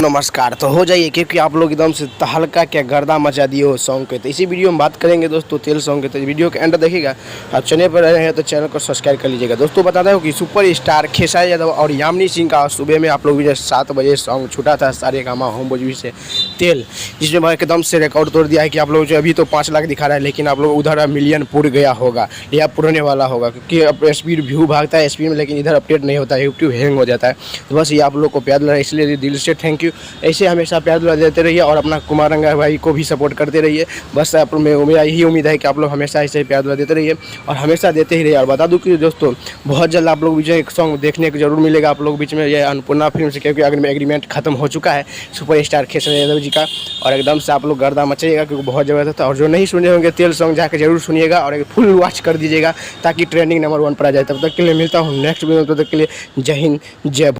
नमस्कार। तो हो जाइए क्योंकि आप लोग एकदम से तहलका क्या गर्दा मचा दिए हो सॉन्ग के। तो इसी वीडियो में बात करेंगे दोस्तों तेल सॉन्ग के। तो वीडियो के एंड देखिएगा। आप चैनल पर रहे हैं तो चैनल को सब्सक्राइब कर लीजिएगा। दोस्तों बता दूं कि सुपर स्टार खेसारी यादव और यामिनी सिंह का सुबह में आप लोग 7 बजे सॉन्ग छूटा था सारेगामा होम भोजपुरी से तेल, जिसमें एकदम से रिकॉर्ड तोड़ दिया है कि आप लोग जो अभी तो 5 लाख दिखा रहा है, लेकिन आप लोग उधर मिलियन पुर गया होगा या पुरने वाला होगा, क्योंकि अब स्पीड व्यू भागता है स्पीड में, लेकिन इधर अपडेट नहीं होता है, यूट्यूब हैंग हो जाता है। तो बस ये आप लोग को प्यार लगा, इसलिए दिल से थैंक यू। ऐसे हमेशा प्यार दुआ देते रहिए और अपना कुमार रंगा भाई को भी सपोर्ट करते रहिए। बस आप मेरा यही उम्मीद है कि आप लोग हमेशा ऐसे ही प्यार दुआ देते रहिए और हमेशा देते ही रहिए। और बता दूं कि दोस्तों बहुत जल्द आप लोग बीच में एक सॉन्ग देखने को जरूर मिलेगा आप लोग बीच में, ये अन्नपूर्णा फिल्म से, क्योंकि अगर एग्रीमेंट खत्म हो चुका है सुपर स्टार खेसारी यादव जी का। और एकदम से आप लोग गर्दा मचाइएगा क्योंकि बहुत ज़बरदस्त है। और जो नहीं सुने होंगे तेल सॉन्ग जाकर जरूर सुनिएगा और एक फुल वॉच कर दीजिएगा ताकि ट्रेंडिंग नंबर 1 पर आ जाए। तब तक के लिए मिलता हूँ नेक्स्ट वीडियो में। तब तक के लिए जय हिंद जय